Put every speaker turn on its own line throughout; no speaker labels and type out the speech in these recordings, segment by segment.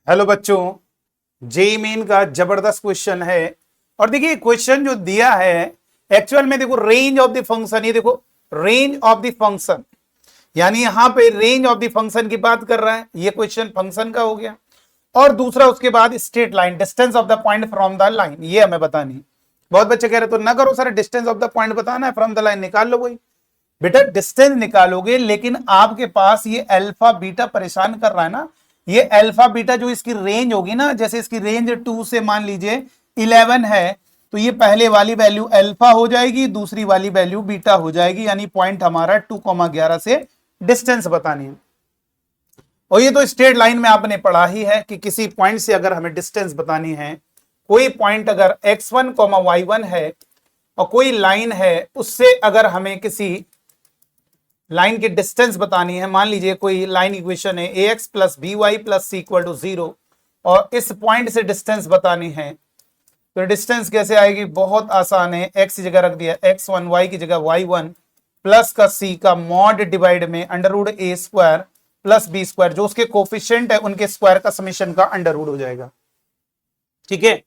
Hello बच्चों, JEE main का जबरदस्त क्वेश्चन है। और देखिए क्वेश्चन जो दिया है एक्चुअल में, देखो रेंज ऑफ द फंक्शन, ये देखो रेंज ऑफ द फंक्शन, यानी यहां पे रेंज ऑफ द फंक्शन की बात कर रहा है। ये क्वेश्चन फंक्शन का हो गया। और दूसरा उसके बाद straight line, distance of the point from the line, ये हमें बतानी है। बहुत बच्चे कह रहे तो ना करो sir, distance of the point बताना है, फ्रॉम द लाइन निकाल लो। वही बेटा डिस्टेंस निकालोगे, लेकिन आपके पास ये अल्फा बीटा परेशान कर रहा है ना। ये अल्फा बीटा जो इसकी रेंज होगी ना, जैसे इसकी रेंज 2 से मान लीजिए 11 है, तो ये पहले वाली वैल्यू अल्फा हो जाएगी, दूसरी वाली वैल्यू बीटा हो जाएगी। यानी पॉइंट हमारा 2,11 से डिस्टेंस बतानी है। और ये तो स्ट्रेट लाइन में आपने पढ़ा ही है कि किसी पॉइंट से अगर हमें डिस्टेंस बतानी है, कोई पॉइंट अगर x1, y1 है और कोई लाइन है, उससे अगर हमें किसी लाइन की डिस्टेंस बतानी है, मान लीजिए कोई लाइन इक्वेशन है ax plus b y plus c equal to 0, और इस पॉइंट से डिस्टेंस बतानी है, तो डिस्टेंस कैसे आएगी? बहुत आसान है। x की जगह रख दिया x1, y की जगह y1, प्लस का c का मॉड डिवाइड में अंडर रूट ए स्क्वायर प्लस बी स्क्वायर, जो उसके कोफिशिएंट है उनके स्क्वायर का समेशन का अंडर रूट हो जाएगा। ठीक है,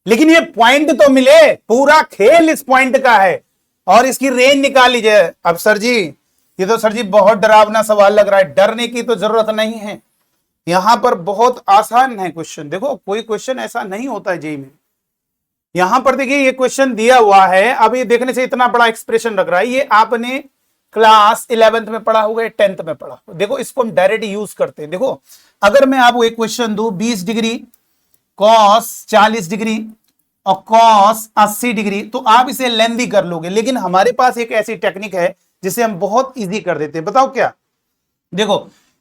लेकिन ये पॉइंट तो मिले, पूरा खेल इस पॉइंट का है और इसकी रेंज निकाल लीजिए। अब सर जी, ये तो सर जी बहुत डरावना सवाल लग रहा है। डरने की तो जरूरत नहीं है, यहां पर बहुत आसान है क्वेश्चन। देखो कोई क्वेश्चन ऐसा नहीं होता है जेई में। यहां पर देखिए ये क्वेश्चन दिया हुआ है, अब ये देखने से इतना बड़ा एक्सप्रेशन लग रहा है, ये आपने क्लास 11th में पढ़ा होगा, 10th में पढ़ा। देखो इसको हम डायरेक्ट यूज करते हैं। देखो अगर मैं आपको एक क्वेश्चन दू 20 डिग्री कॉस 40 डिग्री और कॉस 80 डिग्री, तो आप इसे लेंथी कर लोगे। लेकिन हमारे पास एक ऐसी टेक्निक है जिसे हम बहुत इजी कर देते हैं। बताओ क्या? देखो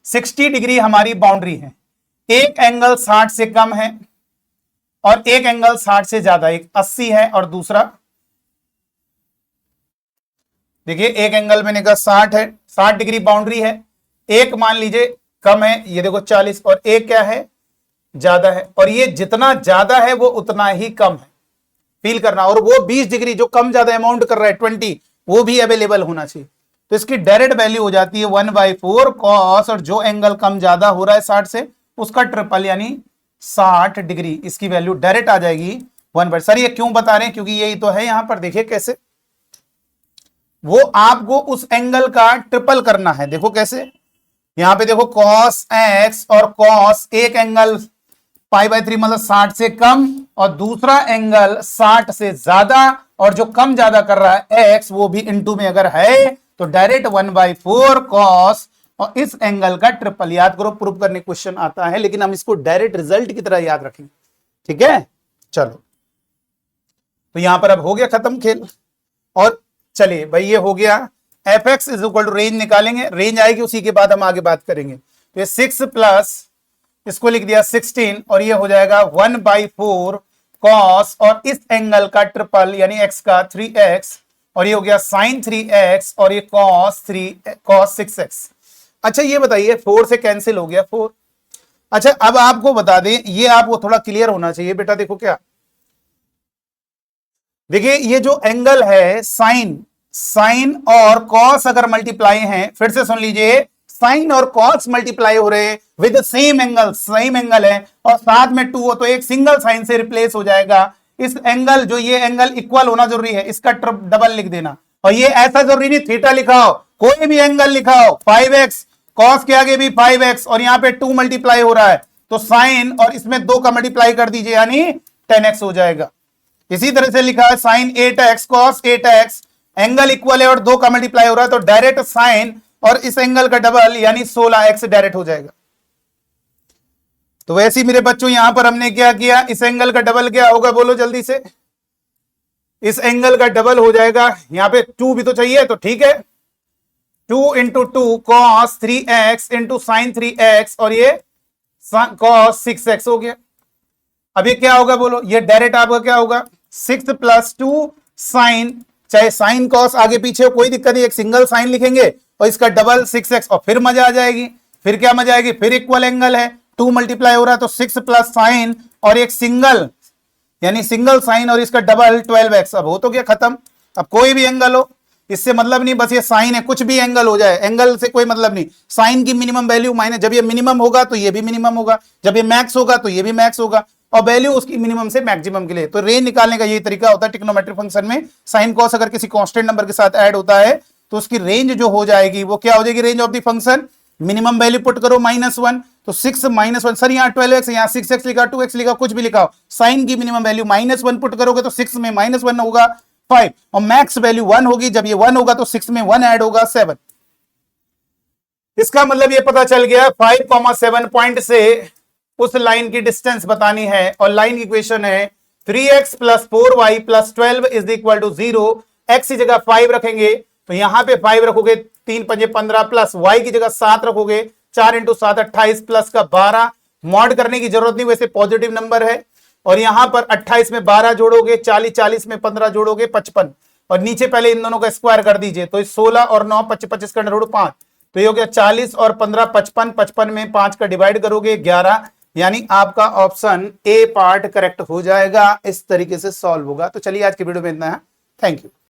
60 डिग्री हमारी बाउंड्री है, एक एंगल 60 से कम है और एक एंगल 60 से ज्यादा, एक 80 है और दूसरा, देखिए एक एंगल मैंने कहा 60 है, 60 डिग्री बाउंड्री है, एक मान लीजिए कम है, ये देखो 40, और एक क्या है? ज्यादा है। और ये जितना ज्यादा है वो उतना ही कम है, फील करना। और वो 20 डिग्री जो कम ज्यादा अमाउंट कर रहा है 20, वो भी अवेलेबल होना चाहिए। तो इसकी डायरेक्ट वैल्यू हो जाती है 1/4 कॉस, और जो एंगल कम ज्यादा हो रहा है 60 से, उसका ट्रिपल यानी 60 डिग्री, इसकी वैल्यू डायरेक्ट आ जाएगी 1/। सर ये क्यों बता रहे हैं? क्योंकि यही तो है। यहां पर देखिए कैसे वो आपको उस एंगल का ट्रिपल करना है। देखो कैसे, यहां पे देखो कॉस एक्स और कॉस, एक एंगल π/3 मतलब 60 से कम, और दूसरा एंगल 60 से ज्यादा, और जो कम ज्यादा कर रहा है x, वो भी इनटू में अगर है तो डायरेक्ट 1/4 कॉस, और इस एंगल का ट्रिपल। याद करो, प्रूफ करने क्वेश्चन आता है, लेकिन हम इसको डायरेक्ट रिजल्ट की तरह याद रखेंगे। ठीक है, चलो तो यहां पर अब हो गया खत्म खेल। और चलिए भाई, ये हो गया f x is equal to range निकालेंगे, रेंज आएगी उसी के बाद हम आगे बात करेंगे। तो ये 6 प्लस, इसको लिख दिया 16, और ये हो जाएगा 1/4 कॉस, और इस एंगल का ट्रिपल यानी x का 3x, और ये हो गया sin 3x, और ये cos 6x। अच्छा ये बताइए, 4 से कैंसिल हो गया 4। अच्छा अब आपको बता दें, ये आपको थोड़ा क्लियर होना चाहिए बेटा। देखो क्या, देखिए ये जो एंगल है साइन और कॉस अगर मल्टीप्लाई हैं, फिर से सुन लीजिए, साइन और कॉस मल्टीप्लाई हो रहे हैं with same angle, same angle है, और साथ में 2 हो, तो एक सिंगल साइन से रिप्लेस हो जाएगा। इस एंगल, जो ये एंगल इक्वल होना जरूरी है, इसका डबल लिख देना। और ये ऐसा जरूरी नहीं थीटा लिखाओ, कोई भी एंगल लिखाओ, 5x, कॉस के आगे भी 5x, और यहाँ पे 2 मल्टीप्लाई हो रहा है, तो साइन और इसमें 2 का मल्टीप्लाई कर दीजिए, यानी 10x हो जाएगा। इसी तरह से लिखा है sign 8x cos 8x, angle equal है और 2 का मल्टीप्लाई हो रहा है, तो डायरेक्ट साइन और इस एंगल का डबल यानी 16x डायरेक्ट हो जाएगा। तो वैसे ही मेरे बच्चों यहां पर हमने क्या किया, इस एंगल का डबल क्या होगा बोलो जल्दी से? इस एंगल का डबल हो जाएगा, यहां पे 2 भी तो चाहिए, तो ठीक है, 2 × 2 cos 3x × sin 3x, और ये cos 6x हो गया। अब ये क्या होगा बोलो? ये डायरेक्ट आपका क्या होगा? 6 + 2 साइन, चाहे साइन कॉस आगे पीछे हो कोई दिक्कत नहीं, एक सिंगल साइन लिखेंगे और इसका डबल 6x, और फिर मजा आ जाएगी। फिर क्या मजा आएगी? फिर इक्वल एंगल है, 2 मल्टीप्लाई हो रहा है, तो 6 + साइन और एक सिंगल यानी सिंगल साइन और इसका डबल 12x। अब हो तो क्या खत्म। अब कोई भी एंगल हो, इससे मतलब नहीं, बस ये साइन है, कुछ भी एंगल हो जाए, एंगल से कोई मतलब नहीं। साइन की मिनिमम वैल्यू माइनस, जब ये मिनिमम होगा तो ये भी मिनिमम होगा, जब ये मैक्स होगा तो ये भी मैक्स होगा, और वैल्यू उसकी मिनिमम से मैक्सिमम के लिए। तो रेंज निकालने का यही तरीका होता है ट्रिग्नोमेट्रिक फंक्शन में। साइन कॉस अगर किसी कांस्टेंट नंबर के साथ ऐड होता है तो उसकी रेंज जो हो जाएगी वो क्या हो जाएगी, range of the function. Minimum value put करो -1, तो 6 -1, सर यहाँ 12x, यहाँ 6x लिखा, 2x लिखा, कुछ भी लिखा हो, साइन की मिनिमम वैल्यू -1 पुट करोगे तो 6 में -1 होगा 5, और मैक्स वैल्यू 1 होगी, जब ये 1 होगा तो 6 में 1 ऐड होगा 7। इसका मतलब ये पता चल गया 5,7 पॉइंट से उस लाइन की डिस्टेंस बतानी है, और लाइन की इक्वेशन है 3x + 4y + 12 = 0। x की जगह 5 रखेंगे तो यहां पे 5 रखोगे, 3 × 5 = 15, प्लस y की जगह 7 रखोगे, 4 × 7 = 28, प्लस का 12। मॉड करने की जरूरत नहीं, वैसे पॉजिटिव नंबर है। और यहां पर 28 में 12 जोड़ोगे, 40 में 15 जोड़ोगे 55, और नीचे पहले इन दोनों का स्क्वायर कर दीजिए, तो 16 और 9 25 का √ 5, तो ये हो गया 40 और 15 55, 55 में 5 का डिवाइड करोगे 11, यानी आपका ऑप्शन ए पार्ट करेक्ट हो जाएगा। इस तरीके से सॉल्व होगा। तो चलिए आज की वीडियो में इतना है, थैंक यू।